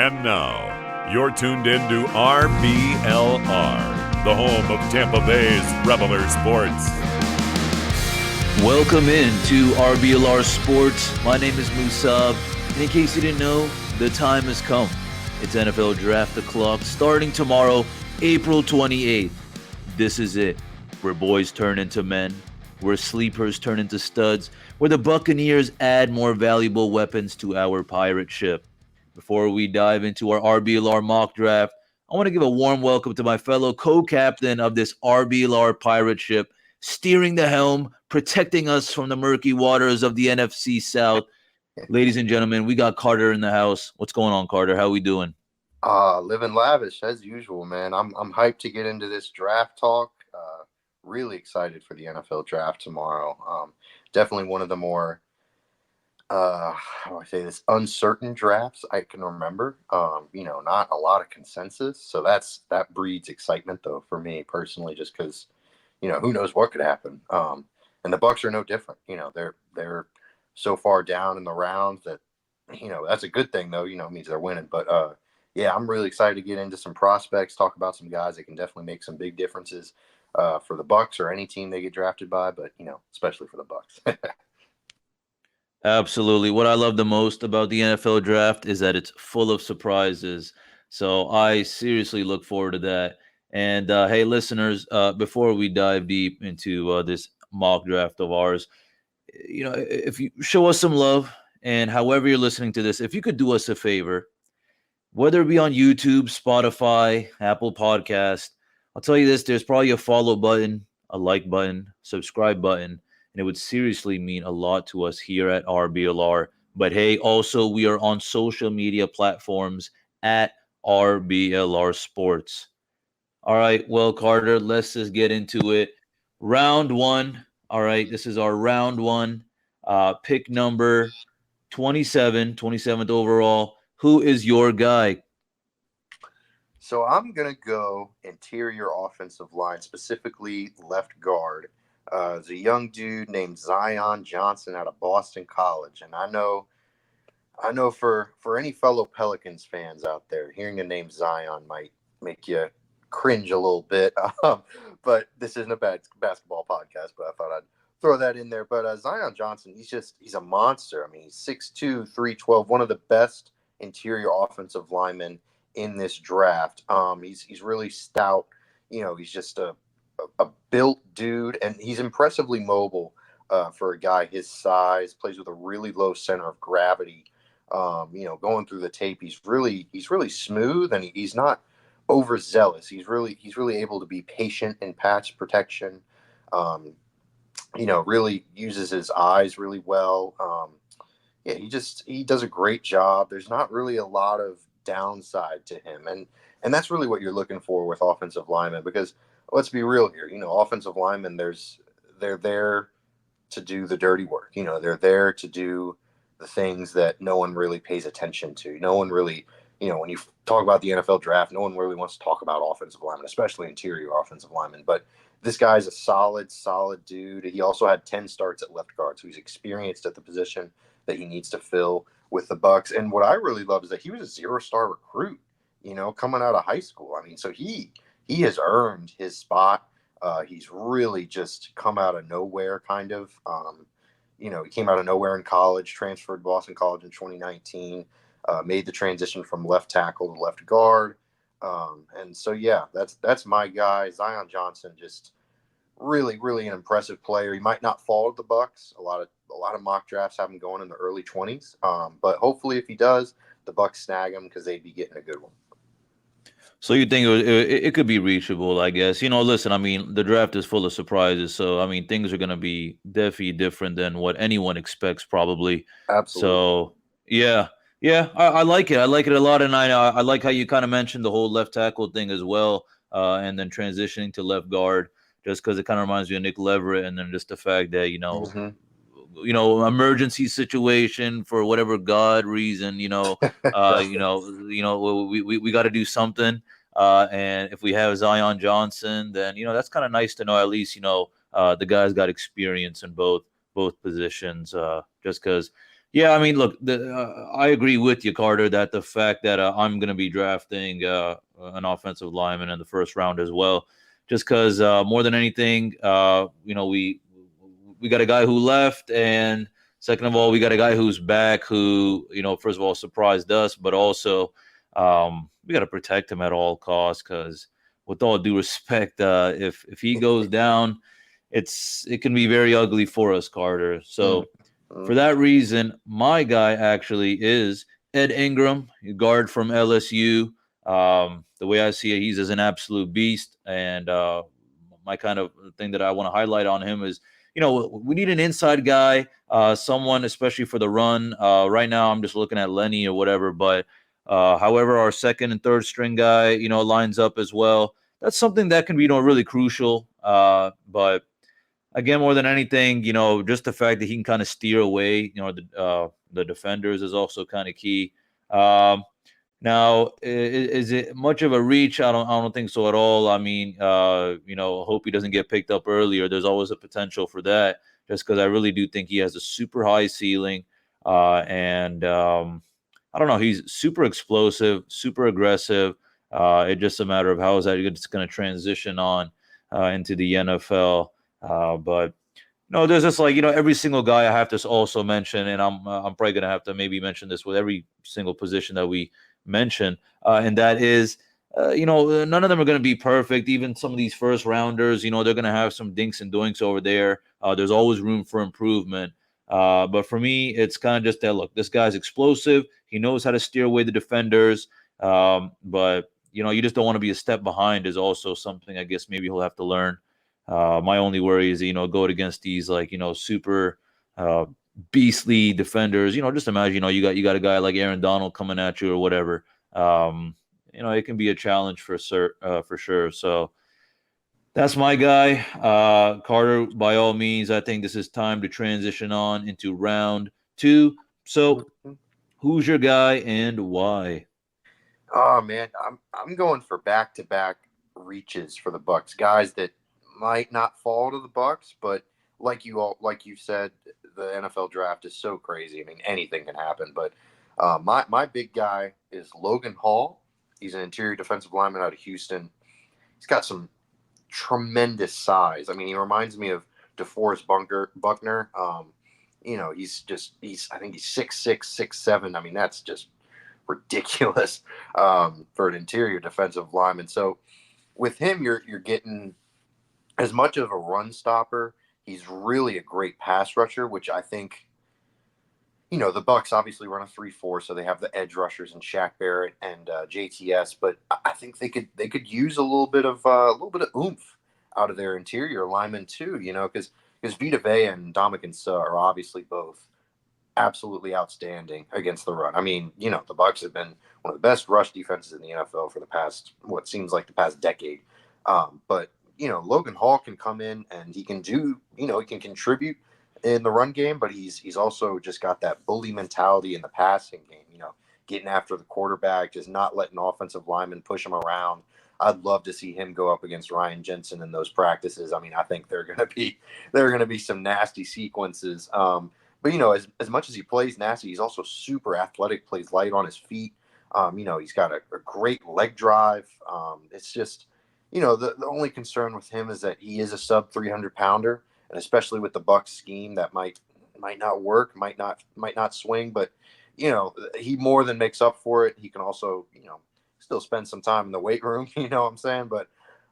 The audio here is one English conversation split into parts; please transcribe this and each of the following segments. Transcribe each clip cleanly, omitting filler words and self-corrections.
And now, you're tuned in to RBLR, the home of Tampa Bay's RBLR Sports. Welcome in to RBLR Sports. My name is Musaab. And in case you didn't know, the time has come. It's NFL Draft the Clock starting tomorrow, April 28th. This is it. Where boys turn into men, where sleepers turn into studs, where the Buccaneers add more valuable weapons to our pirate ship. Before we dive into our RBLR mock draft, I want to give a warm welcome to my fellow co-captain of this RBLR pirate ship, steering the helm, protecting us from the murky waters of the NFC South. Ladies and gentlemen, we got Carter in the house. What's going on, Carter? How we doing? Living lavish as usual, man. I'm hyped to get into this draft talk. Really excited for the NFL draft tomorrow. Definitely one of the more how do I say this, uncertain drafts I can remember. Not a lot of consensus. So that breeds excitement though for me personally, just because, who knows what could happen. And the Bucs are no different. They're so far down in the rounds that, that's a good thing though, it means they're winning. But yeah, I'm really excited to get into some prospects, talk about some guys that can definitely make some big differences for the Bucs or any team they get drafted by, but especially for the Bucs. Absolutely. What I love the most about the NFL draft is that it's full of surprises. So I seriously look forward to that. And hey, listeners, before we dive deep into this mock draft of ours, if you show us some love and however you're listening to this, if you could do us a favor, whether it be on YouTube, Spotify, Apple Podcast, I'll tell you this, there's probably a follow button, a like button, subscribe button, and it would seriously mean a lot to us here at RBLR. But hey, also we are on social media platforms at RBLR Sports. All right, well, Carter, let's just get into it. Round one. All right, this is our round one. Pick number 27th overall. Who is your guy? So I'm going to go interior offensive line, specifically left guard. There's a young dude named Zion Johnson out of Boston College. And I know for any fellow Pelicans fans out there, hearing the name Zion might make you cringe a little bit. But this isn't a bad basketball podcast, but I thought I'd throw that in there. But Zion Johnson, he's a monster. I mean, he's 6'2", 312, one of the best interior offensive linemen in this draft. He's really stout. He's just a built dude, and he's impressively mobile for a guy his size. Plays with a really low center of gravity. Going through the tape, he's really smooth, and he's not overzealous. He's really able to be patient in pass protection. Really uses his eyes really well. He does a great job. There's not really a lot of downside to him, and that's really what you're looking for with offensive linemen, because let's be real here, offensive linemen, they're there to do the dirty work. They're there to do the things that no one really pays attention to. No one really, when you talk about the NFL draft, no one really wants to talk about offensive linemen, especially interior offensive linemen. But this guy's a solid dude. He also had 10 starts at left guard, so he's experienced at the position that he needs to fill with the Bucs. And what I really love is that he was a 0-star recruit, coming out of high school. I mean, so he has earned his spot. He's really just come out of nowhere, kind of. He came out of nowhere in college, transferred to Boston College in 2019, made the transition from left tackle to left guard. And so, yeah, that's my guy. Zion Johnson, just really, really an impressive player. He might not fall to the Bucs. A lot of mock drafts have him going in the early 20s. But hopefully, if he does, the Bucs snag him because they'd be getting a good one. So you think it could be reachable, I guess. Listen, I mean, the draft is full of surprises. So, I mean, things are going to be definitely different than what anyone expects, probably. Absolutely. So, yeah, I like it. I like it a lot. And I like how you kind of mentioned the whole left tackle thing as well, and then transitioning to left guard, just because it kind of reminds me of Nick Leverett. And then just the fact that, emergency situation for whatever God reason, we got to do something. And if we have Zion Johnson, then, that's kind of nice to know. At least, the guy's got experience in both positions, just because Yeah, I mean, look, I agree with you, Carter, that the fact that I'm going to be drafting an offensive lineman in the first round as well, just because more than anything, we got a guy who left, and second of all, we got a guy who's back who, first of all, surprised us, but also we got to protect him at all costs because, with all due respect, if he goes down, it can be very ugly for us, Carter. So. For that reason, my guy actually is Ed Ingram, guard from LSU. The way I see it, he's as an absolute beast. And my kind of thing that I want to highlight on him is, we need an inside guy, someone, especially for the run. Right now, I'm just looking at Lenny or whatever. But however, our second and third string guy, lines up as well. That's something that can be, really crucial. But again, more than anything, just the fact that he can kind of steer away, the defenders is also kind of key. Now, is it much of a reach? I don't think so at all. I mean, hope he doesn't get picked up earlier. There's always a potential for that, just because I really do think he has a super high ceiling, and I don't know, he's super explosive, super aggressive. It's just a matter of how is that it's going to transition on into the NFL. But no, there's just like every single guy I have to also mention, and I'm probably gonna have to maybe mention this with every single position that we mention, and that is, none of them are gonna be perfect. Even some of these first rounders, they're gonna have some dinks and doinks over there. There's always room for improvement. But for me, it's kind of just that. Look, this guy's explosive. He knows how to steer away the defenders. But you just don't want to be a step behind. Is also something I guess maybe he'll have to learn. My only worry is, going against these super beastly defenders. Just imagine, you got a guy like Aaron Donald coming at you or whatever. It can be a challenge for sure. So that's my guy, Carter. By all means, I think this is time to transition on into round two. So, who's your guy and why? Oh man, I'm going for back-to-back reaches for the Bucs, guys that might not fall to the Bucs, but like you said, the NFL draft is so crazy. I mean, anything can happen. But my big guy is Logan Hall. He's an interior defensive lineman out of Houston. He's got some tremendous size. I mean, he reminds me of DeForest Buckner. He's I think he's 6'6", 6'7". I mean, that's just ridiculous for an interior defensive lineman. So with him, you're getting as much of a run stopper. He's really a great pass rusher, which I think, the Bucs obviously run a 3-4, so they have the edge rushers and Shaq Barrett and JTS. But I think they could use a little bit of oomph out of their interior linemen too. Because Vita Vea and Ndamukong Suh are obviously both absolutely outstanding against the run. I mean, the Bucs have been one of the best rush defenses in the NFL for the past, what seems like the past decade. But Logan Hall can come in and he can he can contribute in the run game, but he's also just got that bully mentality in the passing game, getting after the quarterback, just not letting offensive linemen push him around. I'd love to see him go up against Ryan Jensen in those practices. I mean, I think there are gonna be some nasty sequences. But as much as he plays nasty, he's also super athletic, plays light on his feet. He's got a great leg drive. It's just, the only concern with him is that he is a sub 300 pounder, and especially with the Bucs scheme, that might not work, might not swing. But he more than makes up for it. He can also still spend some time in the weight room. You know what I'm saying? But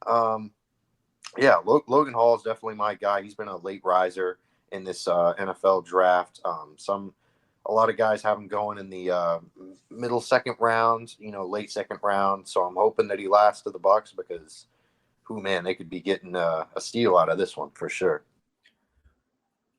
Logan Hall is definitely my guy. He's been a late riser in this NFL draft. A lot of guys have him going in the middle second round, late second round. So I'm hoping that he lasts to the Bucs because, they could be getting a steal out of this one for sure.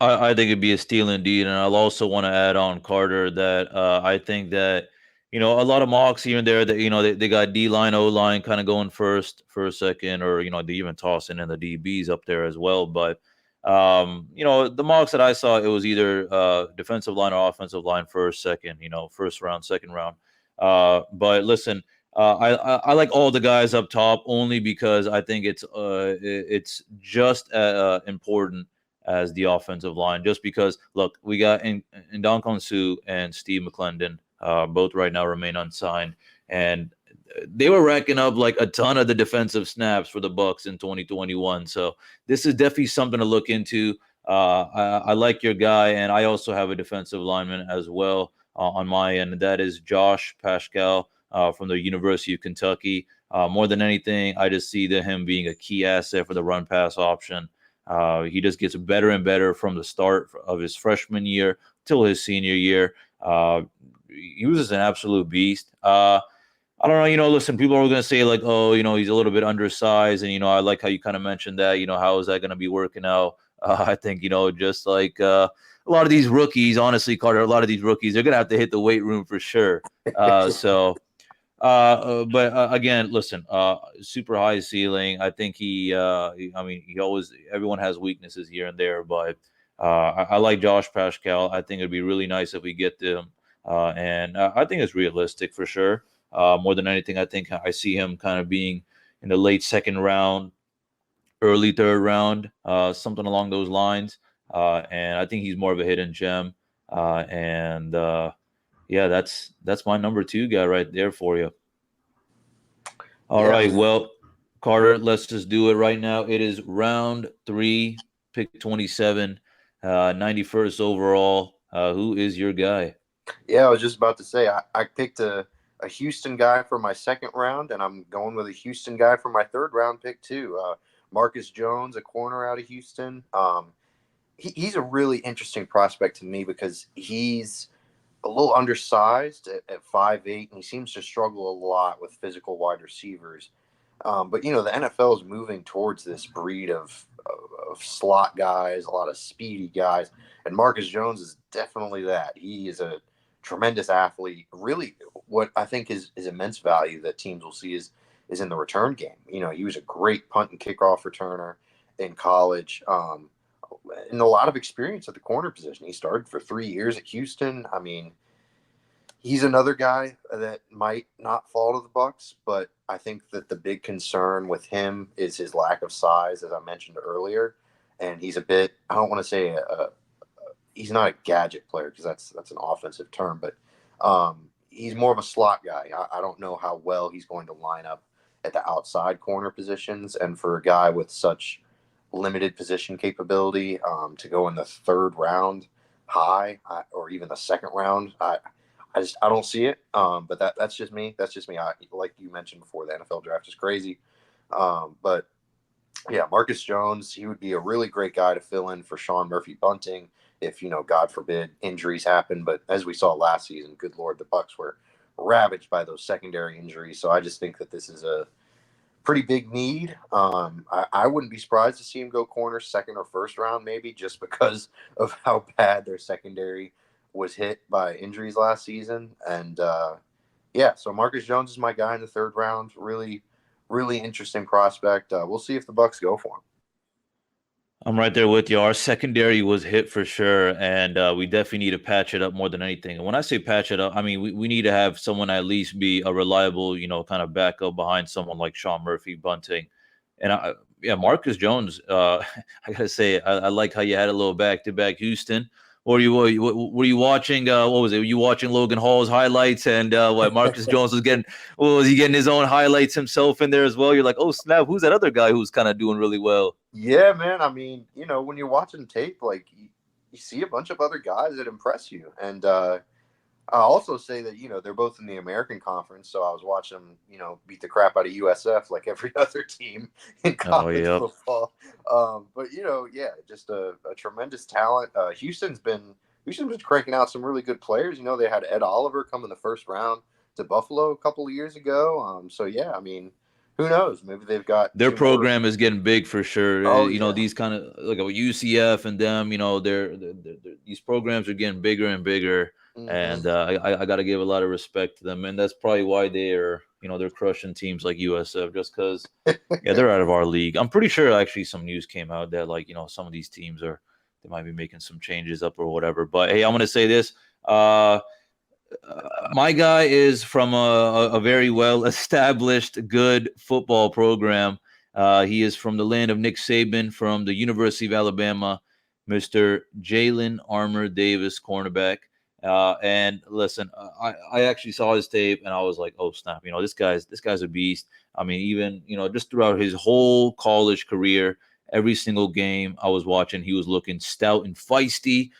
I think it'd be a steal indeed, and I'll also want to add on, Carter, that I think that a lot of mocks here and there that they got D line, O line kind of going first, second, or they even tossing in the DBs up there as well. But the mocks that I saw, it was either defensive line or offensive line first, second, first round, second round. But listen, I like all the guys up top only because I think it's just important as the offensive line, just because, look, we got Ndamukong Suh and Steve McClendon, both right now remain unsigned. And they were racking up like a ton of the defensive snaps for the Bucs in 2021. So this is definitely something to look into. I like your guy, and I also have a defensive lineman as well on my end. That is Josh Paschkel from the University of Kentucky. More than anything, I just see him being a key asset for the run pass option. He just gets better and better from the start of his freshman year till his senior year. He was just an absolute beast. I don't know, listen, people are going to say like, oh, he's a little bit undersized. And, I like how you kind of mentioned that, how is that going to be working out? I think, just like a lot of these rookies, honestly, Carter, a lot of these rookies, they're going to have to hit the weight room for sure. But again, listen, super high ceiling. I think everyone has weaknesses here and there, but I like Josh Paschkel. I think it'd be really nice if we get them. And I think it's realistic for sure. More than anything, I think I see him kind of being in the late second round, early third round, something along those lines. And I think he's more of a hidden gem. Yeah, that's my number 2 guy right there for you. All right, well, Carter, let's just do it right now. It is round 3, pick 27, 91st overall. Who is your guy? Yeah, I was just about to say I picked a Houston guy for my second round, and I'm going with a Houston guy for my third round pick too. Marcus Jones, a corner out of Houston. He's a really interesting prospect to me because he's a little undersized at 5'8", and he seems to struggle a lot with physical wide receivers. But the NFL is moving towards this breed of slot guys, a lot of speedy guys, and Marcus Jones is definitely that. He is a tremendous athlete. Really, what I think is immense value that teams will see is in the return game. He was a great punt and kickoff returner in college, and a lot of experience at the corner position. He started for 3 years at Houston. I mean, he's another guy that might not fall to the Bucs, but I think that the big concern with him is his lack of size, as I mentioned earlier. And he's a bit, I don't want to say he's not a gadget player because that's an offensive term, but he's more of a slot guy. I don't know how well he's going to line up at the outside corner positions. And for a guy with such limited position capability to go in the third round high or even the second round, I don't see it. But that's just me. Like you mentioned before, the NFL draft is crazy. But yeah, Marcus Jones, he would be a really great guy to fill in for Sean Murphy-Bunting if, God forbid, injuries happen. But as we saw last season, good Lord, the Bucs were ravaged by those secondary injuries. So I just think that this is a pretty big need. I wouldn't be surprised to see him go corner second or first round, maybe, just because of how bad their secondary was hit by injuries last season. And so Marcus Jones is my guy in the third round. Really, really interesting prospect. We'll see if the Bucs go for him. I'm right there with you. Our secondary was hit for sure, and we definitely need to patch it up more than anything. And when I say patch it up, I mean we need to have someone at least be a reliable, kind of backup behind someone like Sean Murphy-Bunting. And Marcus Jones. I gotta say, I like how you had a little back-to-back Houston. Or were you watching? What was it? Were you watching Logan Hall's highlights? And Marcus Jones was getting? Was he getting his own highlights himself in there as well? You're like, oh snap! Who's that other guy who's kind of doing really well? Yeah, man. I mean, when you're watching tape, like you see a bunch of other guys that impress you. And I also say that they're both in the American Conference, so I was watching them, beat the crap out of USF like every other team in college football. But just a tremendous talent. Houston's been cranking out some really good players. They had Ed Oliver come in the first round to Buffalo a couple of years ago. So yeah, I mean, who knows? Maybe they've got their program is getting big for sure. Oh, These kind of like UCF and them. They're these programs are getting bigger and bigger. Mm-hmm. And I got to give a lot of respect to them, and that's probably why they're crushing teams like USF, just because they're out of our league. I'm pretty sure actually some news came out that some of these teams they might be making some changes up or whatever. But hey, I'm gonna say this. My guy is from a very well established, good football program. He is from the land of Nick Saban, from the University of Alabama. Mr. Jalen Armour Davis, cornerback. And listen, I actually saw his tape and I was like, oh snap, this guy's a beast. I mean, even just throughout his whole college career, every single game I was watching, he was looking stout and feisty.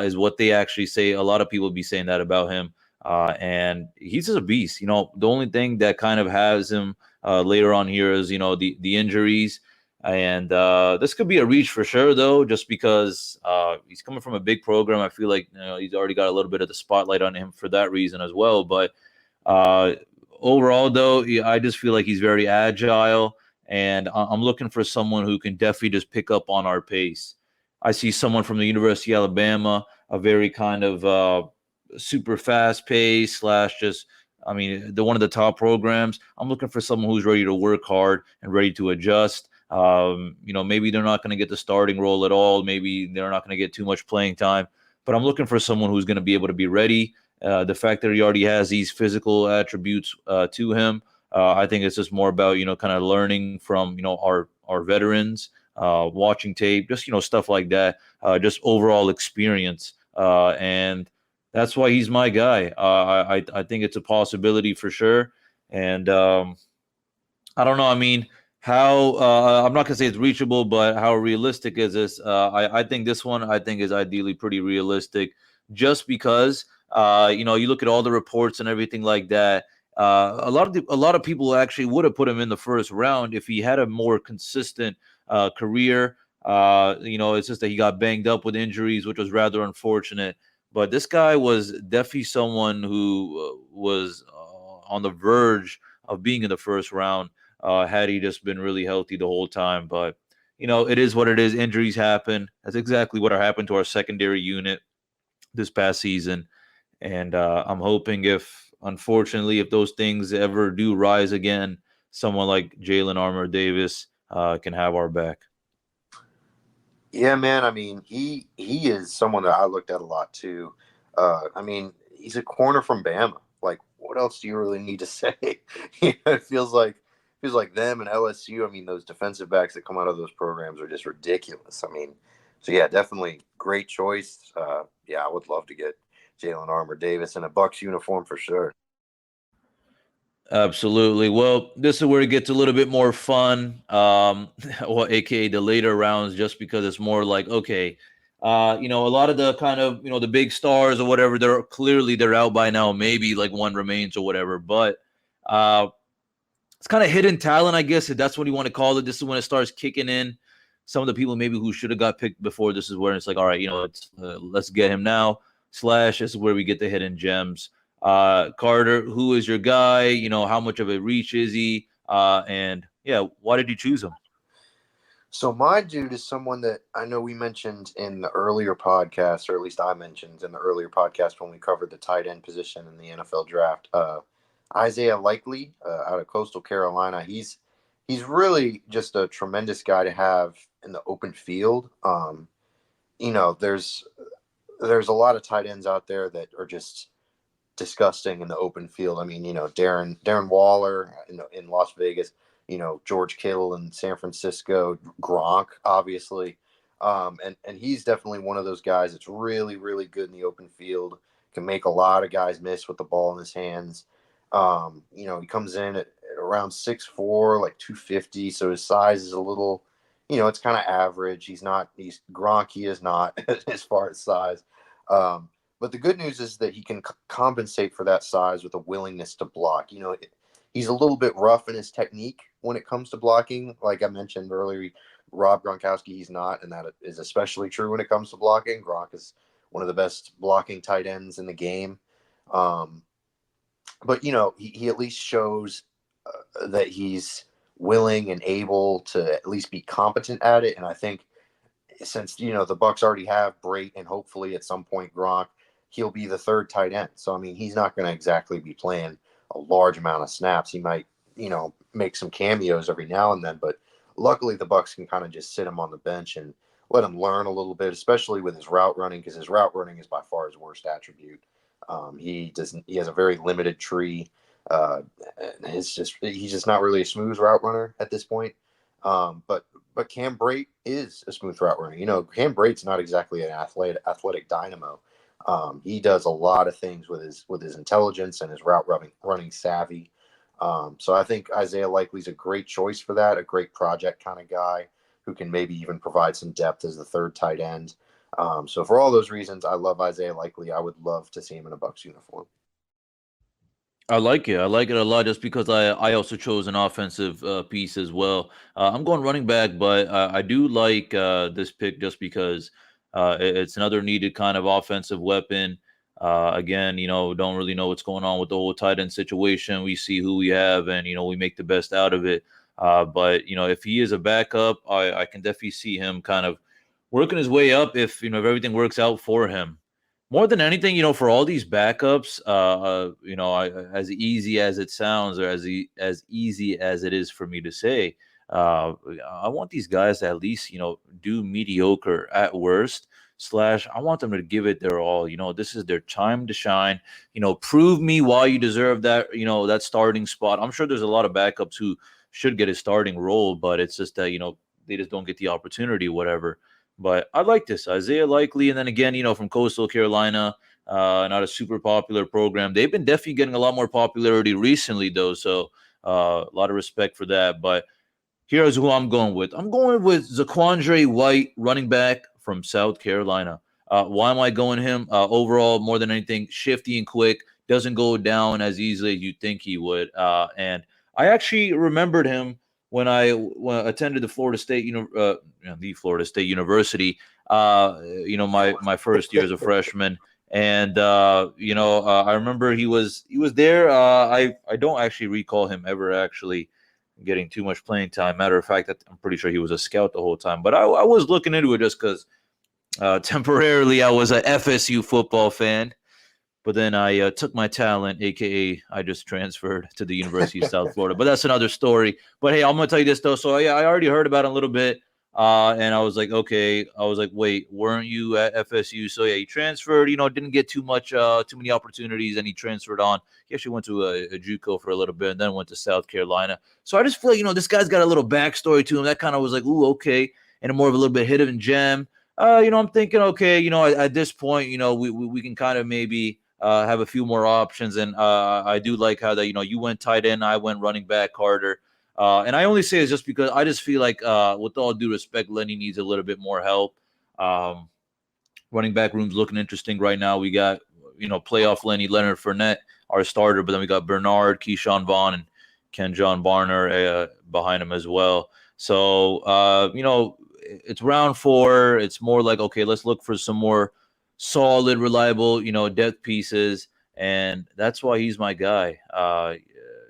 Is what they actually say. A lot of people be saying that about him. And he's just a beast. The only thing that kind of has him later on here is the injuries. And this could be a reach for sure, though, just because he's coming from a big program. I feel like he's already got a little bit of the spotlight on him for that reason as well. But uh, overall, though, I just feel like he's very agile, and I'm looking for someone who can definitely just pick up on our pace. I see someone from the University of Alabama, a very kind of super fast pace slash just. I mean, the one of the top programs. I'm looking for someone who's ready to work hard and ready to adjust. Maybe they're not going to get the starting role at all. Maybe they're not going to get too much playing time. But I'm looking for someone who's going to be able to be ready. The fact that he already has these physical attributes to him, I think it's just more about kind of learning from our veterans, watching tape, just stuff like that, just overall experience, and that's why he's my guy. I think it's a possibility for sure, and I don't know. I mean, how I'm not gonna say it's reachable, but how realistic is this? I think this one I think is ideally pretty realistic, just because you look at all the reports and everything like that. A lot of people actually would have put him in the first round if he had a more consistent career. It's just that he got banged up with injuries, which was rather unfortunate. But this guy was definitely someone who was on the verge of being in the first round had he just been really healthy the whole time. But, it is what it is. Injuries happen. That's exactly what happened to our secondary unit this past season. And I'm hoping unfortunately, if those things ever do rise again, someone like Jalen Armour Davis can have our back. Yeah, man. I mean, he is someone that I looked at a lot too. I mean, he's a corner from Bama. Like, what else do you really need to say? It feels like them and LSU. I mean, those defensive backs that come out of those programs are just ridiculous. I mean, so yeah, definitely great choice. Yeah, I would love to get Jalen Armour Davis in a Bucs uniform for sure. Absolutely. Well, this is where it gets a little bit more fun, well, aka the later rounds, just because it's more like, okay, a lot of the kind of the big stars or whatever, they're out by now. Maybe like one remains or whatever, but uh, it's kind of hidden talent, I guess, if that's what you want to call it. This is when it starts kicking in. Some of the people maybe who should have got picked before, this is where it's like, all right, let's get him now. Slash, this is where we get the hidden gems. Carter, who is your guy? How much of a reach is he? And yeah, why did you choose him? So my dude is someone that I know we mentioned in the earlier podcast, or at least I mentioned in the earlier podcast when we covered the tight end position in the NFL draft. Isaiah Likely out of Coastal Carolina. He's really just a tremendous guy to have in the open field. There's a lot of tight ends out there that are just disgusting in the open field. I mean, Darren Waller in Las Vegas, George Kittle in San Francisco, Gronk, obviously. And he's definitely one of those guys that's really, really good in the open field, can make a lot of guys miss with the ball in his hands. He comes in at around 6'4", like 250. So his size is a little, it's kind of average. He's Gronk. He is not as far as size. But the good news is that he can compensate for that size with a willingness to block. He's a little bit rough in his technique when it comes to blocking. Like I mentioned earlier, Rob Gronkowski, he's not, and that is especially true when it comes to blocking. Gronk is one of the best blocking tight ends in the game. But he at least shows that he's willing and able to at least be competent at it. And I think since the Bucs already have Brate and hopefully at some point Gronk, he'll be the third tight end. So I mean, he's not going to exactly be playing a large amount of snaps. He might make some cameos every now and then, but luckily the Bucs can kind of just sit him on the bench and let him learn a little bit, especially with his route running, because his route running is by far his worst attribute. He has a very limited tree. He's just not really a smooth route runner at this point. But but Cam Brate is a smooth route runner. You know, Cam Brate's not exactly an athletic dynamo. He does a lot of things with his intelligence and his route running savvy. So I think Isaiah Likely's a great choice for that, a great project kind of guy who can maybe even provide some depth as the third tight end. So for all those reasons, I love Isaiah Likely. I would love to see him in a Bucs uniform. I like it. I like it a lot just because I also chose an offensive piece as well. I'm going running back, but I do like this pick just because it's another needed kind of offensive weapon. Again, don't really know what's going on with the whole tight end situation. We see who we have, and we make the best out of it. But if he is a backup, I can definitely see him kind of working his way up if everything works out for him. More than anything, for all these backups, as easy as it sounds, or as easy as it is for me to say, I want these guys to at least, do mediocre at worst. / I want them to give it their all. This is their time to shine. Prove me why you deserve that. That starting spot. I'm sure there's a lot of backups who should get a starting role, but it's just that they just don't get the opportunity, whatever. But I like this Isaiah Likely, and then again, from Coastal Carolina, not a super popular program. They've been definitely getting a lot more popularity recently, though. So a lot of respect for that. But here's who I'm going with. I'm going with Zaquandre White, running back from South Carolina. Why am I going him? Overall, more than anything, shifty and quick, doesn't go down as easily as you think he would. And I actually remembered him when I attended the Florida State, the Florida State University. My first year as a freshman, and I remember he was there. I don't actually recall him ever actually getting too much playing time. Matter of fact, I'm pretty sure he was a scout the whole time. But I was looking into it just because temporarily I was a FSU football fan. But then I took my talent, a.k.a. I just transferred to the University of South Florida. But that's another story. But, hey, I'm going to tell you this, though. So, yeah, I already heard about it a little bit. And I was like, okay. I was like, wait, weren't you at FSU? So, yeah, he transferred, didn't get too many opportunities, and he transferred on. He actually went to a JUCO for a little bit and then went to South Carolina. So I just feel like, this guy's got a little backstory to him. That kind of was like, ooh, okay. And more of a little bit hidden gem. I'm thinking, okay, at this point, we can kind of maybe – have a few more options, and I do like how that you went tight end, I went running back, Carter, and I only say it's just because I just feel like, with all due respect, Lenny needs a little bit more help. Running back room's looking interesting right now. We got playoff Lenny, Leonard Fournette, our starter, but then we got Bernard, Keyshawn Vaughn, and Ken John Barner behind him as well. So it's round 4. It's more like, okay, let's look for some more solid, reliable, depth pieces, and that's why he's my guy.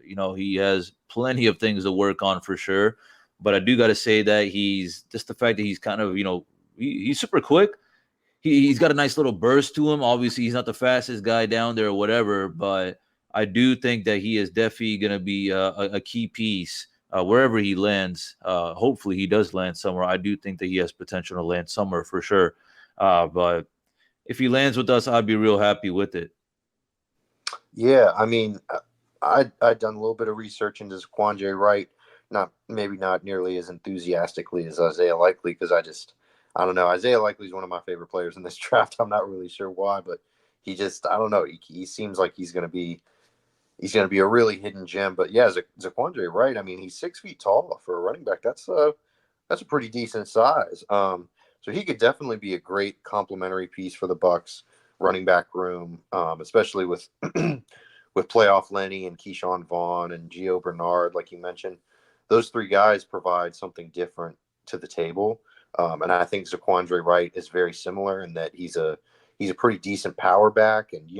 He has plenty of things to work on for sure, but I do got to say that he's just the fact that he's kind of, he's super quick. He's got a nice little burst to him. Obviously, he's not the fastest guy down there or whatever, but I do think that he is definitely going to be a key piece wherever he lands. Hopefully, he does land somewhere. I do think that he has potential to land somewhere for sure, but if he lands with us, I'd be real happy with it. Yeah, I mean, I'd done a little bit of research into Zaquandre White, maybe not nearly as enthusiastically as Isaiah Likely, because I don't know. Isaiah Likely is one of my favorite players in this draft. I'm not really sure why, but I don't know. He seems like he's going to be a really hidden gem. But yeah, Zaquandre White, I mean, he's 6 feet tall for a running back. That's a pretty decent size. So he could definitely be a great complementary piece for the Bucs running back room, especially with with playoff Lenny and Keyshawn Vaughn and Gio Bernard, like you mentioned. Those 3 guys provide something different to the table, and I think Zaquandre White is very similar in that he's a pretty decent power back, and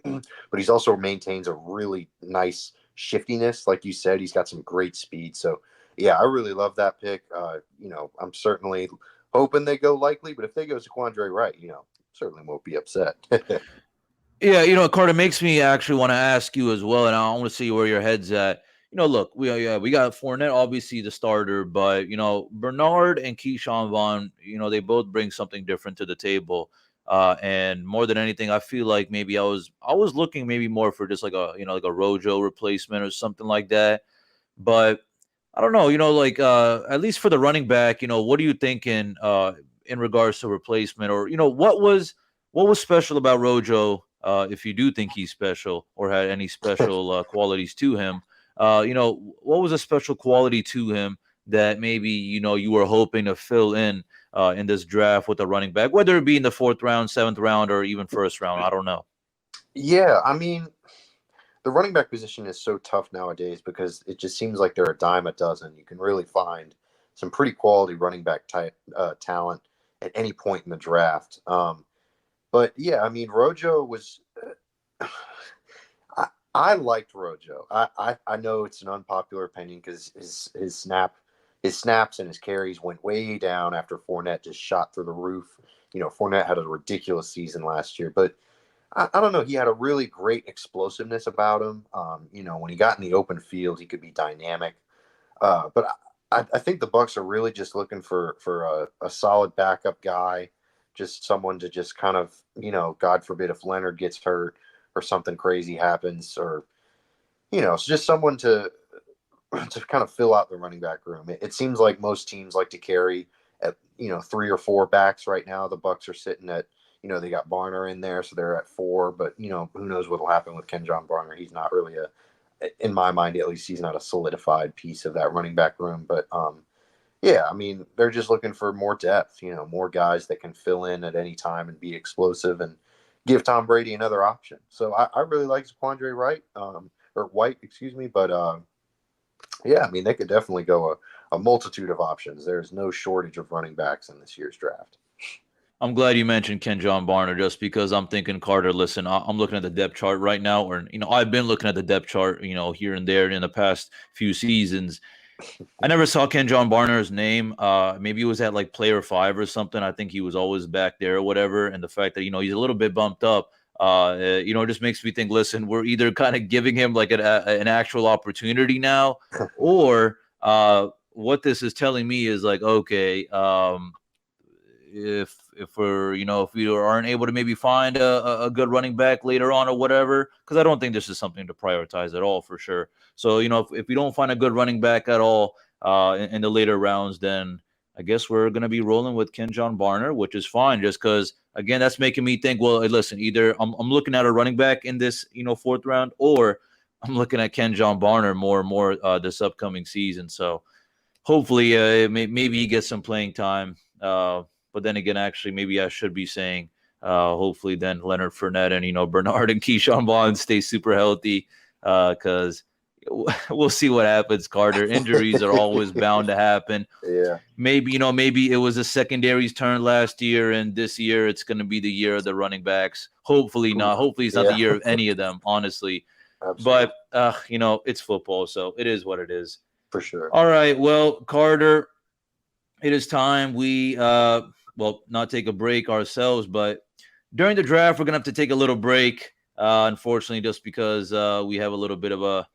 but he's also maintains a really nice shiftiness, like you said. He's got some great speed. So yeah, I really love that pick. I'm certainly hoping they go Likely, but if they go Zaquandre White, certainly won't be upset. Yeah, Carter, makes me actually want to ask you as well, and I want to see where your head's at. Look, we got Fournette, obviously the starter, but Bernard and Keyshawn Vaughn, they both bring something different to the table. And more than anything, I feel like maybe I was looking maybe more for just like a like a Rojo replacement or something like that. But I don't know, like at least for the running back, what are you thinking in regards to replacement, or what was special about Rojo? If you do think he's special or had any special qualities to him, what was a special quality to him that maybe you were hoping to fill in this draft with a running back, whether it be in the 4th round, 7th round, or even 1st round. I don't know. Yeah, I mean, the running back position is so tough nowadays because it just seems like they're a dime a dozen. You can really find some pretty quality running back type talent at any point in the draft. But yeah, I mean, Rojo was. I liked Rojo. I know it's an unpopular opinion because his snaps and his carries went way down after Fournette just shot through the roof. Fournette had a ridiculous season last year, but I don't know. He had a really great explosiveness about him. When he got in the open field, he could be dynamic. But I think the Bucs are really just looking for a solid backup guy, just someone to just kind of, God forbid if Leonard gets hurt or something crazy happens, or it's just someone to kind of fill out the running back room. It seems like most teams like to carry at 3 or 4 backs right now. The Bucs are sitting at they got Barner in there, so they're at 4. But who knows what'll happen with Kenjon Barner? He's not really in my mind at least, he's not a solidified piece of that running back room. But yeah, I mean, they're just looking for more depth. More guys that can fill in at any time and be explosive and give Tom Brady another option. So I really like Zaquandre White, or White, excuse me. But yeah, I mean, they could definitely go a multitude of options. There's no shortage of running backs in this year's draft. I'm glad you mentioned Kenjon Barner, just because I'm thinking, Carter, listen, I'm looking at the depth chart right now, or, I've been looking at the depth chart, here and there in the past few seasons. I never saw Kenjon Barner's name. Maybe it was at like player 5 or something. I think he was always back there or whatever. And the fact that, he's a little bit bumped up, it just makes me think, listen, we're either kind of giving him like an actual opportunity now, or what this is telling me is like, okay, if we're if we aren't able to maybe find a good running back later on or whatever, because I don't think this is something to prioritize at all for sure. So if we don't find a good running back at all in the later rounds, then I guess we're gonna be rolling with Kenjon Barner, which is fine. Just because again, that's making me think. Well, listen, either I'm looking at a running back in this 4th round, or I'm looking at Kenjon Barner more and more this upcoming season. So hopefully, maybe he gets some playing time. But then again, actually, maybe I should be saying, hopefully, then Leonard Fournette and Bernard and Keyshawn Vaughn stay super healthy, because we'll see what happens. Carter, injuries are always bound to happen. Yeah. Maybe it was a secondary's turn last year, and this year it's going to be the year of the running backs. Hopefully not. Hopefully it's not the year of any of them, honestly. Absolutely. But it's football, so it is what it is. For sure. All right, well, Carter, it is time we not take a break ourselves, but during the draft we're gonna have to take a little break. Unfortunately, just because we have a little bit of a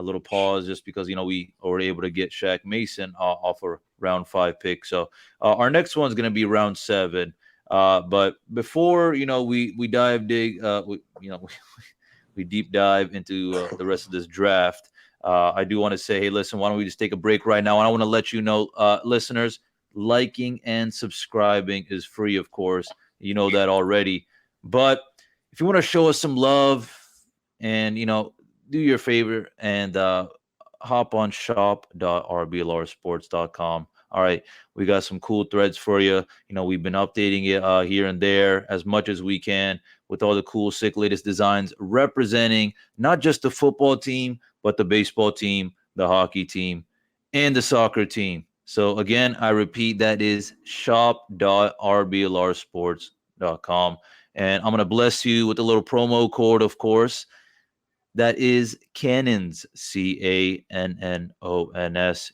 little pause, just because we were able to get Shaq Mason off a round 5 pick. So our next one's gonna be round 7. But before we deep dive into the rest of this draft. I do want to say, hey, listen, why don't we just take a break right now? And I want to let you know, listeners, liking and subscribing is free, of course. You know that already. But if you want to show us some love and, do your favor and hop on shop.rblrsports.com. All right, we got some cool threads for you. We've been updating it here and there as much as we can with all the cool, sick, latest designs representing not just the football team, but the baseball team, the hockey team, and the soccer team. So again, I repeat, that is shop.rblrsports.com. And I'm going to bless you with a little promo code, of course. That is Cannons, Cannons,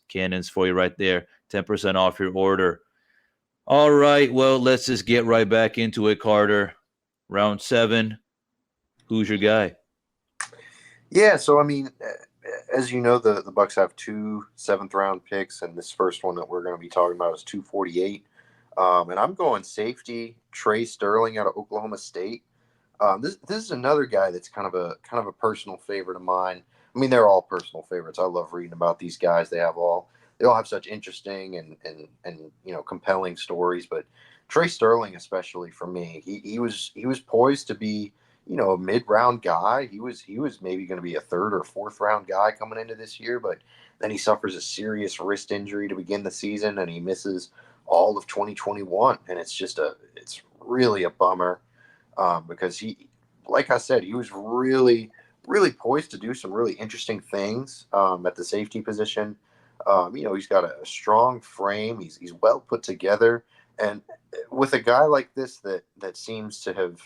Cannons for you right there. 10% off your order. All right, well, let's just get right back into it, Carter. Round 7. Who's your guy? Yeah, so I mean, as you know, the Bucs have 2 7th round picks, and this first one that we're going to be talking about is 248. And I'm going safety Trey Sterling out of Oklahoma State. This is another guy that's kind of a personal favorite of mine. I mean, they're all personal favorites. I love reading about these guys. They all have such interesting and compelling stories. But Trey Sterling, especially for me, he was poised to be a mid-round guy. He was maybe going to be a third or fourth round guy coming into this year, but then he suffers a serious wrist injury to begin the season, and he misses all of 2021, and it's really a bummer, because like I said, he was really, really poised to do some really interesting things at the safety position. He's got a strong frame. He's well put together, and with a guy like this that seems to have,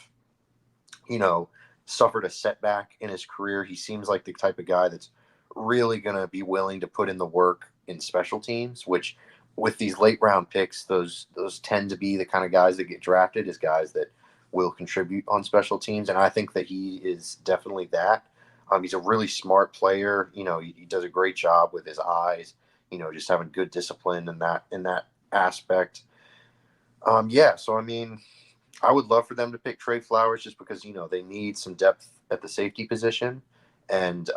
suffered a setback in his career, he seems like the type of guy that's really going to be willing to put in the work in special teams, which with these late round picks, those tend to be the kind of guys that get drafted as guys that will contribute on special teams. And I think that he is definitely that. He's a really smart player. He does a great job with his eyes, just having good discipline in that aspect. So I mean, I would love for them to pick Trey Flowers just because, they need some depth at the safety position. And,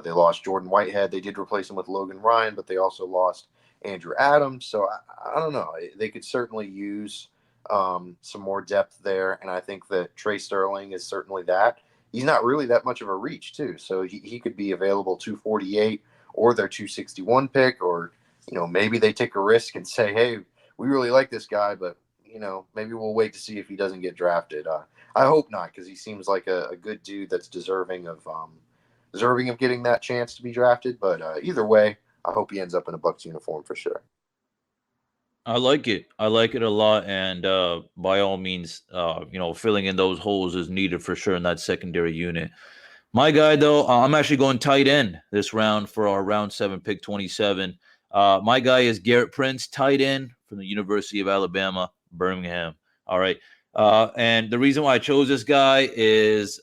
they lost Jordan Whitehead. They did replace him with Logan Ryan, but they also lost Andrew Adams. So I don't know. They could certainly use some more depth there. And I think that Trey Sterling is certainly that. He's not really that much of a reach, too. So he could be available 248 or their 261 pick, or, maybe they take a risk and say, hey, we really like this guy, but maybe we'll wait to see if he doesn't get drafted. I hope not, because he seems like a good dude that's deserving of getting that chance to be drafted. But either way, I hope he ends up in a Bucs uniform for sure. I like it. I like it a lot, and by all means, filling in those holes is needed for sure in that secondary unit. My guy, though, I'm actually going tight end this round for our round 7 pick 27. My guy is Garrett Prince, tight end from the University of Alabama, Birmingham. All right. And the reason why I chose this guy is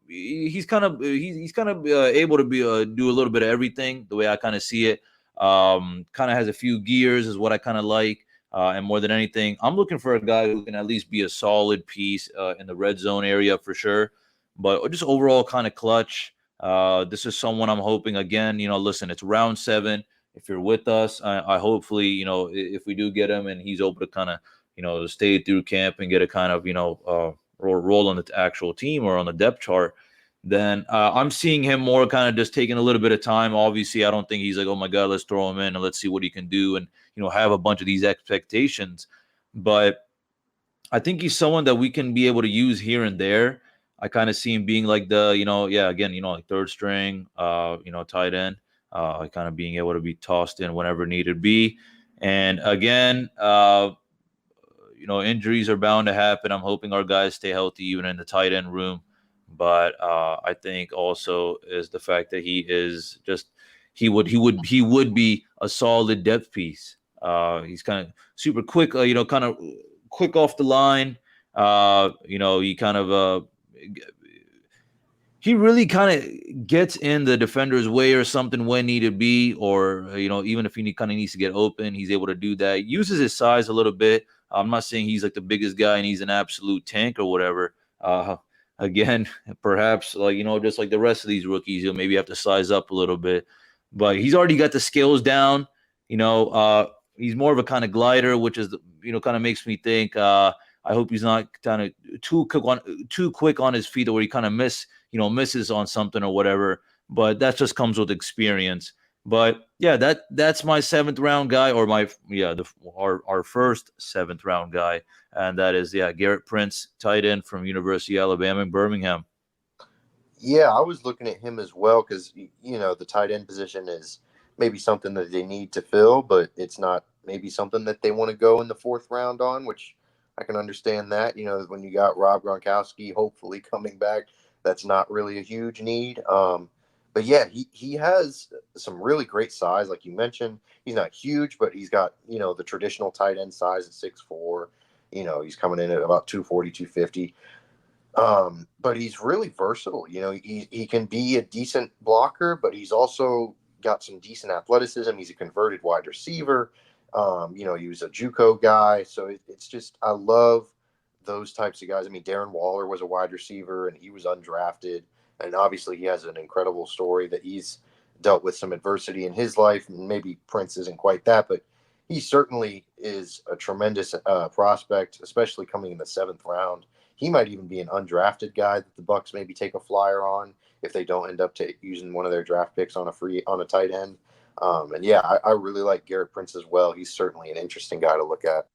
he's kind of able to do a little bit of everything the way I kind of see it. Kind of has a few gears is what I kind of like. And more than anything, I'm looking for a guy who can at least be a solid piece in the red zone area for sure. But just overall kind of clutch. This is someone I'm hoping, again, listen, it's round 7. If you're with us, I hopefully, if we do get him and he's able to kind of, stay through camp and get a kind of, roll on the actual team or on the depth chart, then I'm seeing him more kind of just taking a little bit of time. Obviously, I don't think he's like, oh my God, let's throw him in and let's see what he can do and, have a bunch of these expectations. But I think he's someone that we can be able to use here and there. I kind of see him being like the, like third string, tight end, kind of being able to be tossed in whenever needed be. And again, injuries are bound to happen. I'm hoping our guys stay healthy even in the tight end room. But I think also is the fact that he would be a solid depth piece. He's kind of super quick, kind of quick off the line. He kind of he really kind of gets in the defender's way or something when needed be, or even if he kind of needs to get open, he's able to do that. Uses his size a little bit. I'm not saying he's like the biggest guy and he's an absolute tank or whatever. Again, perhaps just like the rest of these rookies, you'll maybe have to size up a little bit. But he's already got the skills down. He's more of a kind of glider, which is kind of makes me think. I hope he's not kind of too quick on his feet, where he kind of misses on something or whatever. But that just comes with experience. But yeah, that's my 7th round guy, or our first 7th round guy, and that is Garrett Prince, tight end from University of Alabama in Birmingham. Yeah, I was looking at him as well because the tight end position is maybe something that they need to fill, but it's not maybe something that they want to go in the 4th round on, which I can understand that. When you got Rob Gronkowski hopefully coming back, that's not really a huge need. But yeah, he has some really great size. Like you mentioned, he's not huge, but he's got, the traditional tight end size at 6'4". He's coming in at about 240, 250. But he's really versatile. He can be a decent blocker, but he's also got some decent athleticism. He's a converted wide receiver. He was a JUCO guy. So it's just, I love those types of guys. I mean, Darren Waller was a wide receiver and he was undrafted. And obviously he has an incredible story that he's dealt with some adversity in his life. Maybe Prince isn't quite that, but he certainly is a tremendous prospect, especially coming in the 7th round. He might even be an undrafted guy that the Bucs maybe take a flyer on if they don't end up using one of their draft picks on a tight end. And yeah, I really like Garrett Prince as well. He's certainly an interesting guy to look at.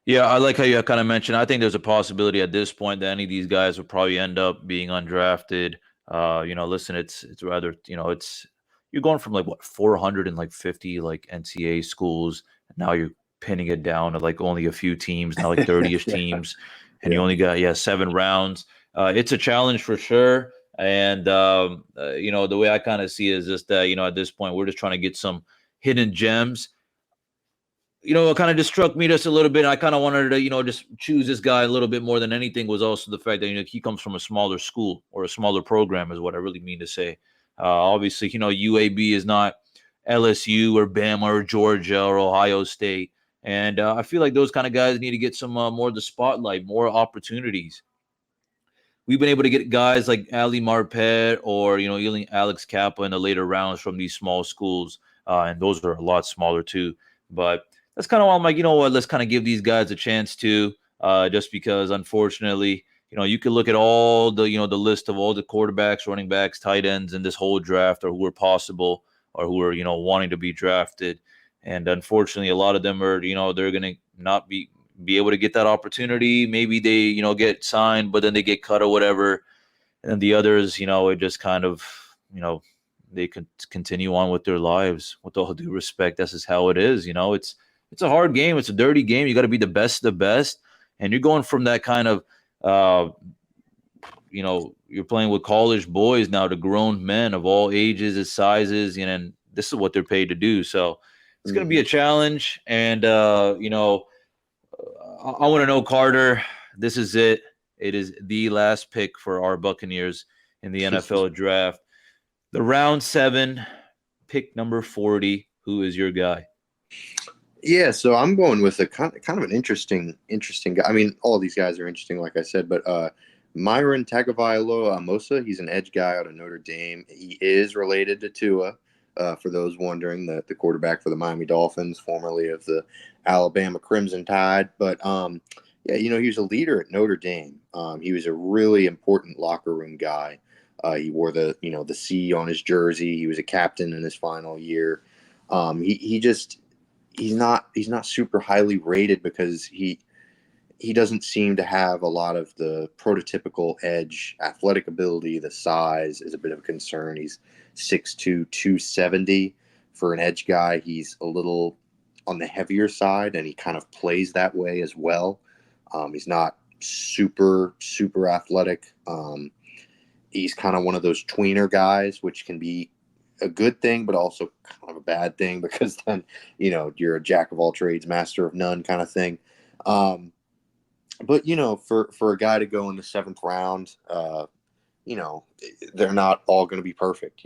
Yeah, I like how you kind of mentioned. I think there's a possibility at this point that any of these guys will probably end up being undrafted. Listen, it's rather, it's you're going from like what 450 like NCAA schools. Now you're pinning it down to like only a few teams, now like 30-ish Yeah. teams, and you only got 7 rounds. It's a challenge for sure. And the way I kind of see it is just that at this point we're just trying to get some hidden gems. It kind of just struck me just a little bit. I kind of wanted to, just choose this guy a little bit more than anything was also the fact that, he comes from a smaller school or a smaller program is what I really mean to say. Obviously, UAB is not LSU or Bama or Georgia or Ohio State. And I feel like those kind of guys need to get some more of the spotlight, more opportunities. We've been able to get guys like Ali Marpet or, even Alex Kappa in the later rounds from these small schools. And those are a lot smaller too. But that's kind of why I'm like, what, let's kind of give these guys a chance too, just because unfortunately, you can look at all the, the list of all the quarterbacks, running backs, tight ends in this whole draft or who are possible or who are, wanting to be drafted. And unfortunately, a lot of them are, they're going to not be able to get that opportunity. Maybe they, get signed, but then they get cut or whatever. And the others, it just kind of, they could continue on with their lives with all due respect. This is how it is. It's a hard game. It's a dirty game. You got to be the best of the best. And you're going from that kind of, you're playing with college boys now to grown men of all ages and sizes. And this is what they're paid to do. So it's going to be a challenge. And, I want to know, Carter, this is it. It is the last pick for our Buccaneers in the NFL draft. The round 7, pick number 40. Who is your guy? Yeah, so I'm going with a kind of an interesting guy. I mean, all these guys are interesting, like I said, but Myron Tagovailo Mosa, he's an edge guy out of Notre Dame. He is related to Tua, for those wondering, the quarterback for the Miami Dolphins, formerly of the Alabama Crimson Tide. But he was a leader at Notre Dame. He was a really important locker room guy. He wore the C on his jersey. He was a captain in his final year. He's not super highly rated because he doesn't seem to have a lot of the prototypical edge athletic ability. The size is a bit of a concern. He's 6'2", 270 for an edge guy. He's a little on the heavier side, and he kind of plays that way as well. He's not super athletic. He's kind of one of those tweener guys, which can be a good thing, but also kind of a bad thing because then, you're a jack of all trades, master of none kind of thing. But, for a guy to go in the 7th round, they're not all going to be perfect.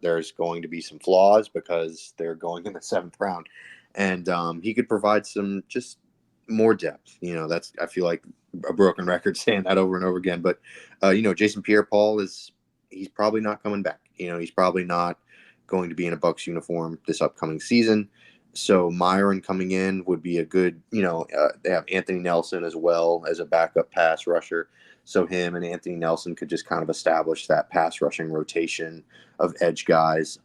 There's going to be some flaws because they're going in the 7th round. And he could provide some just more depth. I feel like a broken record saying that over and over again. But, Jason Pierre-Paul he's probably not coming back. He's probably not going to be in a Bucs uniform this upcoming season. So Myron coming in would be a good, they have Anthony Nelson as well as a backup pass rusher. So him and Anthony Nelson could just kind of establish that pass rushing rotation of edge guys.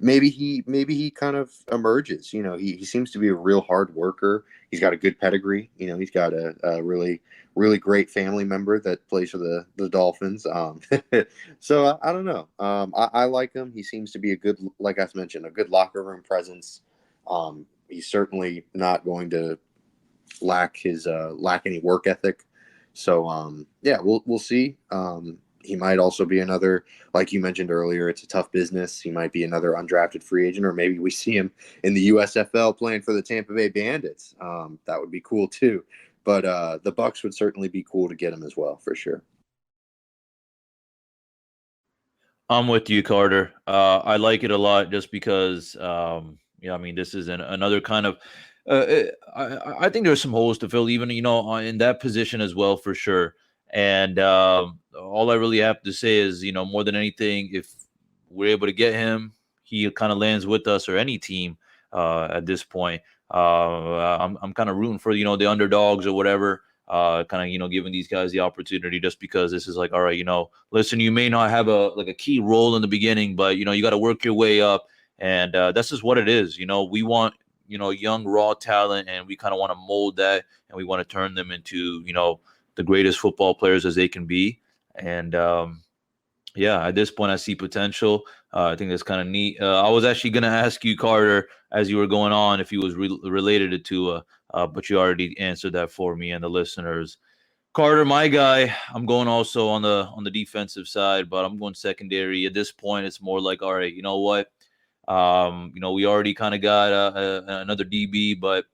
Maybe he kind of emerges. He seems to be a real hard worker. He's got a good pedigree. He's got a really, really great family member that plays for the Dolphins. So I don't know. I like him. He seems to be a good, like I mentioned, a good locker room presence. He's certainly not going to lack any work ethic. So we'll see. He might also be another, like you mentioned earlier, it's a tough business. He might be another undrafted free agent, or maybe we see him in the USFL playing for the Tampa Bay Bandits. That would be cool too. But the Bucs would certainly be cool to get him as well, for sure. I'm with you, Carter. I like it a lot just because, this is another kind of, I think there's some holes to fill even, in that position as well, for sure. And all I really have to say is, more than anything, if we're able to get him, he kind of lands with us or any team at this point. I'm kind of rooting for, the underdogs or whatever, kind of, giving these guys the opportunity just because this is like, all right, listen, you may not have a key role in the beginning, but, you got to work your way up. And that's just what it is. We want, young raw talent, and we kind of want to mold that, and we want to turn them into, the greatest football players as they can be. And yeah, at this point, I see potential. I think that's kind of neat. I was actually going to ask you, Carter, as you were going on, if he was related to Tua, but you already answered that for me and the listeners. Carter, my guy, I'm going also on the defensive side, but I'm going secondary. At this point, it's more like, all right, you know what? We already kind of got another DB, but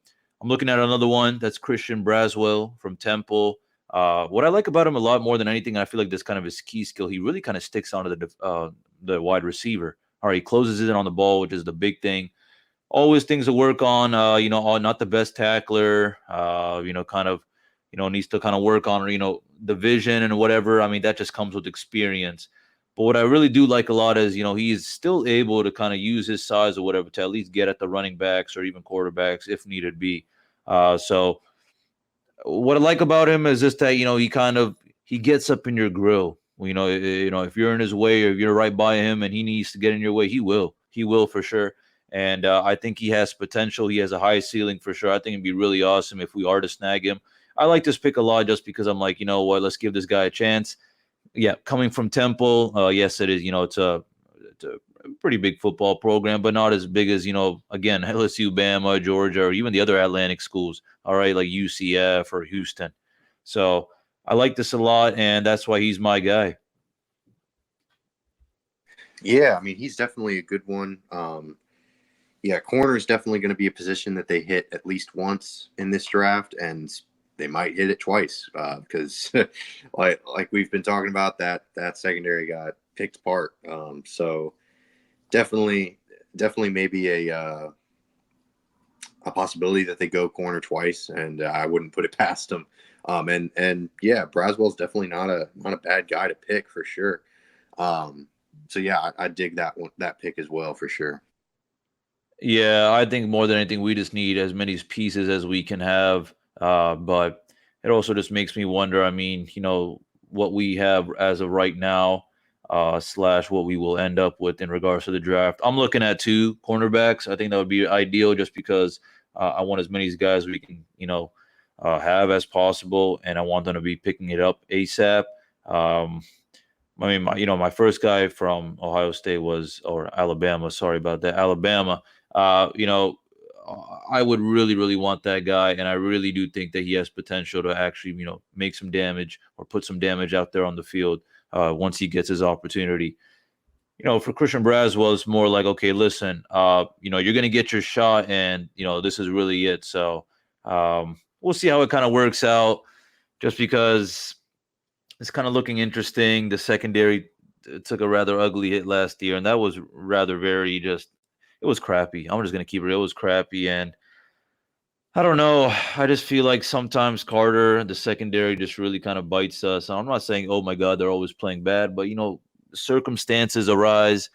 I'm looking at another one. That's Christian Brazwell from Temple. What I like about him a lot more than anything, I feel like this kind of his key skill. He really kind of sticks onto the wide receiver. All right, he closes in on the ball, which is the big thing. Always things to work on. Not the best tackler. Kind of, needs to kind of work on, the vision and whatever. I mean, that just comes with experience. But what I really do like a lot is, he's still able to kind of use his size or whatever to at least get at the running backs or even quarterbacks if needed be. So what I like about him is just that, he gets up in your grill. If you're in his way or if you're right by him and he needs to get in your way, he will for sure. And I think he has potential. He has a high ceiling for sure. I think it'd be really awesome if we are to snag him. I like this pick a lot just because I'm like, you know what, let's give this guy a chance. Yeah, coming from Temple, yes, it is. It's a pretty big football program, but not as big as, again, LSU, Bama, Georgia, or even the other Atlantic schools. All right, like UCF or Houston. So I like this a lot, and that's why he's my guy. Yeah, I mean, he's definitely a good one. Corner is definitely going to be a position that they hit at least once in this draft, and they might hit it twice because, like we've been talking about, that secondary got picked apart. So definitely maybe a possibility that they go corner twice, and I wouldn't put it past them. And yeah, Brazwell's definitely not a bad guy to pick for sure. So yeah, I dig that pick as well for sure. Yeah, I think more than anything, we just need as many pieces as we can have. But it also just makes me wonder. I mean, what we have as of right now, slash what we will end up with in regards to the draft. I'm looking at 2 cornerbacks. I think that would be ideal just because I want as many guys we can, have as possible, and I want them to be picking it up ASAP. I mean, my first guy from Ohio State or Alabama. Sorry about that, Alabama. I would really, really want that guy, and I really do think that he has potential to actually, make some damage or put some damage out there on the field once he gets his opportunity. For Christian Brazwell, it's more like, okay, listen, you're going to get your shot, and this is really it. So we'll see how it kind of works out. Just because it's kind of looking interesting. The secondary took a rather ugly hit last year, and that was rather it was crappy. I'm just going to keep it. It was crappy, and I don't know. I just feel like sometimes Carter, the secondary, just really kind of bites us. I'm not saying, oh my God, they're always playing bad, but circumstances arise,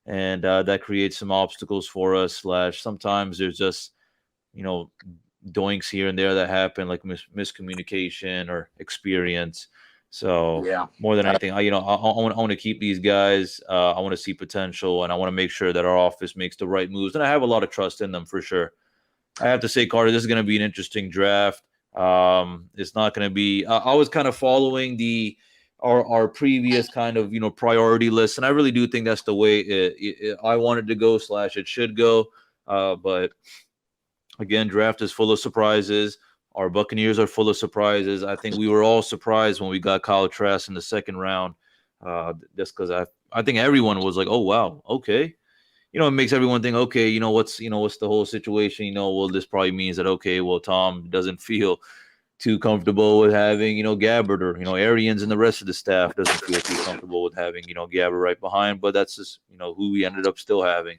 and that creates some obstacles for us. Slash, sometimes there's just doinks here and there that happen, like miscommunication or experience. So Yeah, more than anything, I want to keep these guys. I want to see potential, and I want to make sure that our office makes the right moves. And I have a lot of trust in them for sure. I have to say, Carter, this is going to be an interesting draft. It's not going to be. I was kind of following our previous kind of priority list, and I really do think that's the way I wanted to go. Slash, it should go. But again, draft is full of surprises. Our Buccaneers are full of surprises. I think we were all surprised when we got Kyle Trask in the second round, just because I think everyone was like, oh wow, okay. It makes everyone think, okay, what's the whole situation? Well, this probably means that, okay, well, Tom doesn't feel too comfortable with having, Gabbard, or, Arians and the rest of the staff doesn't feel too comfortable with having, Gabbard right behind, but that's just, who we ended up still having.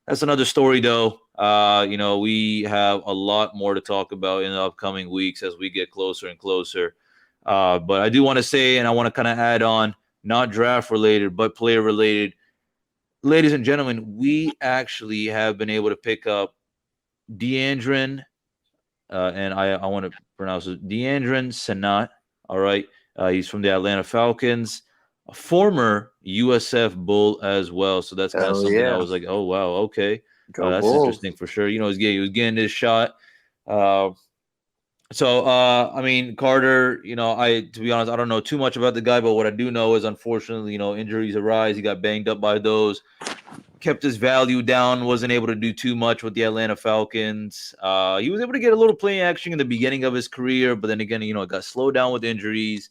That's another story, though. We have a lot more to talk about in the upcoming weeks as we get closer and closer. But I do want to say, and I want to kind of add on, not draft related, but player related. Ladies and gentlemen, we actually have been able to pick up DeAndre, and I want to pronounce it DeAndre Senat. All right. He's from the Atlanta Falcons, a former USF Bull as well. So that's kind of Hell something I yeah. was like, oh, wow. Okay. Go That's Bulls. interesting for sure. He was getting his shot. I mean, Carter, to be honest, I don't know too much about the guy, but what I do know is unfortunately, injuries arise. He got banged up by those, kept his value down, wasn't able to do too much with the Atlanta Falcons. He was able to get a little playing action in the beginning of his career, but then again, it got slowed down with injuries.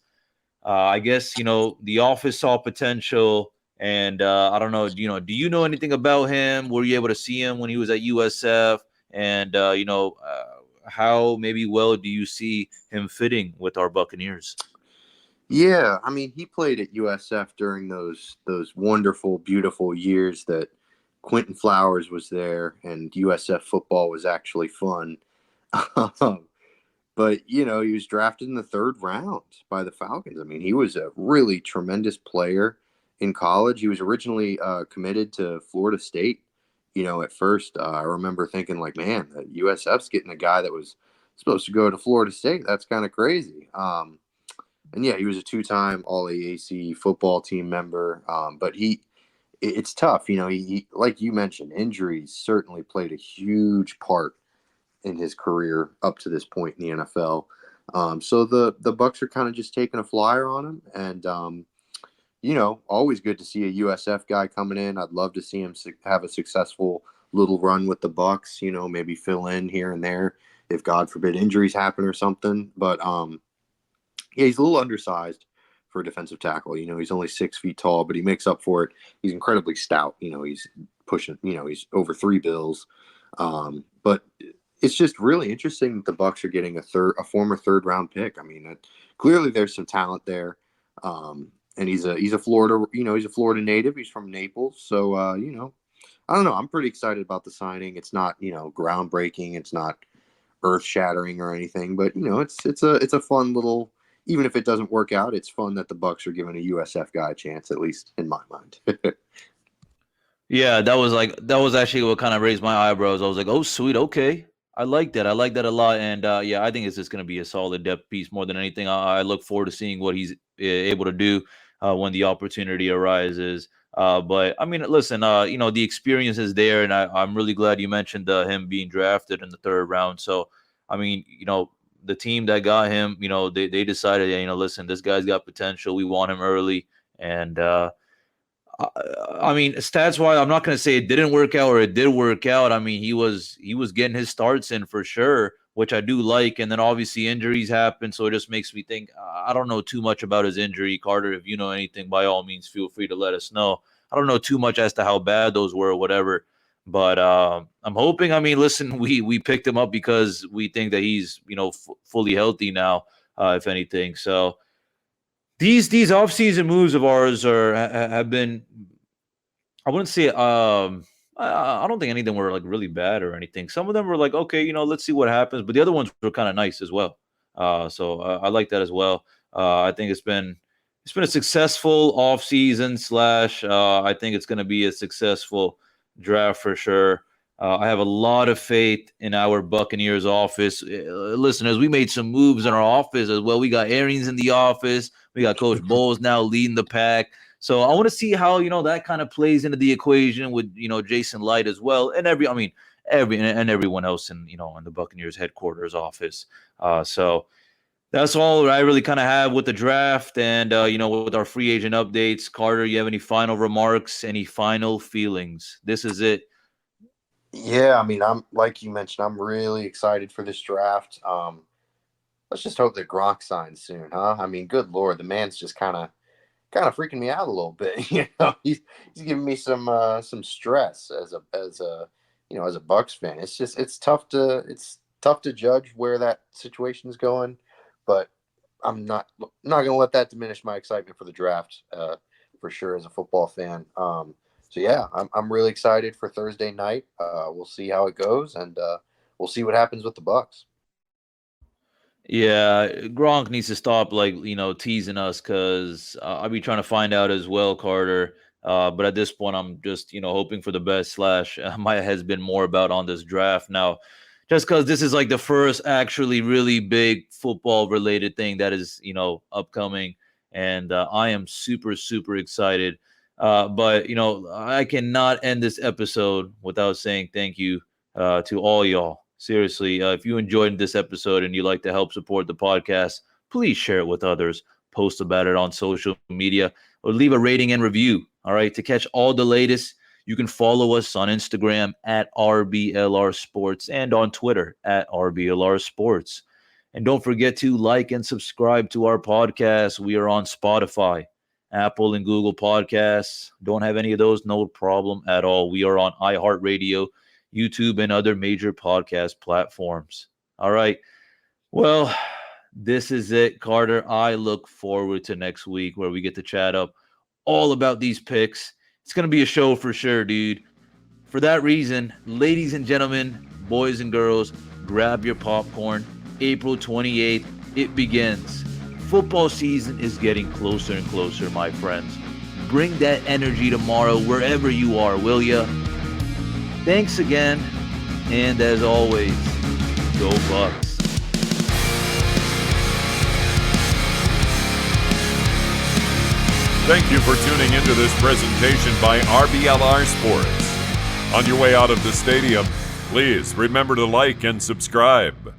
I guess, the office saw potential, and I don't know, do you know anything about him? Were you able to see him when he was at USF? And, how maybe well do you see him fitting with our Buccaneers? Yeah, I mean, he played at USF during those wonderful, beautiful years that Quentin Flowers was there and USF football was actually fun. But, he was drafted in the 3rd round by the Falcons. I mean, he was a really tremendous player in college. He was originally committed to Florida State. At first, I remember thinking, like, man, USF's getting a guy that was supposed to go to Florida State. That's kind of crazy. And yeah, he was a 2-time All AAC football team member. But it's tough. He, like you mentioned, injuries certainly played a huge part in his career up to this point in the NFL. So the Bucs are kind of just taking a flyer on him. And, always good to see a USF guy coming in. I'd love to see him have a successful little run with the Bucs, maybe fill in here and there if God forbid injuries happen or something. But, yeah, he's a little undersized for a defensive tackle. He's only 6 feet tall, but he makes up for it. He's incredibly stout. He's pushing, he's over 3 bills. But it's just really interesting that the Bucs are getting a former 3rd round pick. I mean, clearly there's some talent there. And he's a Florida, he's a Florida native. He's from Naples. So, I don't know. I'm pretty excited about the signing. It's not, groundbreaking. It's not earth shattering or anything, but it's a fun little, even if it doesn't work out, it's fun that the Bucs are giving a USF guy a chance, at least in my mind. Yeah, that was actually what kind of raised my eyebrows. I was like, oh, sweet. Okay. I like that. I like that a lot. And yeah, I think it's just going to be a solid depth piece more than anything. I look forward to seeing what he's able to do when the opportunity arises. But I mean, listen, the experience is there, and I'm really glad you mentioned him being drafted in the 3rd round. So, I mean, the team that got him, they decided, listen, this guy's got potential. We want him early. And, I mean, stats wise, I'm not going to say it didn't work out or it did work out. I mean, he was getting his starts in for sure, which I do like. And then obviously injuries happen, so it just makes me think. I don't know too much about his injury, Carter. If you know anything, by all means, feel free to let us know. I don't know too much as to how bad those were or whatever, but I'm hoping. I mean, listen, we picked him up because we think that he's fully healthy now, if anything. So these offseason moves of ours have been, I wouldn't say I don't think any of them were like really bad or anything. Some of them were like, okay, let's see what happens, but the other ones were kind of nice as well. So I like that as well. I think it's been a successful offseason slash I think it's going to be a successful draft for sure. I have a lot of faith in our Buccaneers office. Listeners, we made some moves in our office as well. We got Arians in the office. We got Coach Bowles now leading the pack. So I want to see how that kind of plays into the equation with Jason Light as well, and everyone else in in the Buccaneers headquarters office. So that's all I really kind of have with the draft and with our free agent updates. Carter, you have any final remarks? Any final feelings? This is it. Yeah, I mean, I'm like you mentioned, I'm really excited for this draft. Let's just hope that Gronk signs soon, huh? I mean, good Lord, the man's just kind of freaking me out a little bit. He's giving me some stress as a as a Bucs fan. It's tough to judge where that situation is going, but I'm not gonna let that diminish my excitement for the draft for sure as a football fan. So yeah, I'm really excited for Thursday night. We'll see how it goes, and we'll see what happens with the Bucs. Yeah, Gronk needs to stop, like, teasing us, because I'll be trying to find out as well, Carter. But at this point, I'm just, hoping for the best. Slash, my head's been more about on this draft now, just because this is like the first actually really big football related thing that is, upcoming, and I am super super excited. But I cannot end this episode without saying thank you to all y'all. Seriously, if you enjoyed this episode and you'd like to help support the podcast, please share it with others, post about it on social media, or leave a rating and review. All right. To catch all the latest, you can follow us on Instagram at RBLR Sports and on Twitter at RBLR Sports. And don't forget to like and subscribe to our podcast. We are on Spotify, Apple, and Google Podcasts. Don't have any of those? No problem at all. We are on iHeartRadio, YouTube, and other major podcast platforms. All right. Well, this is it, Carter. I look forward to next week where we get to chat up all about these picks. It's going to be a show for sure, dude. For that reason, ladies and gentlemen, boys and girls, grab your popcorn. April 28th, it begins. Football season is getting closer and closer, my friends. Bring that energy tomorrow wherever you are, will ya? Thanks again, and as always, go Bucs. Thank you for tuning into this presentation by RBLR Sports. On your way out of the stadium, please remember to like and subscribe.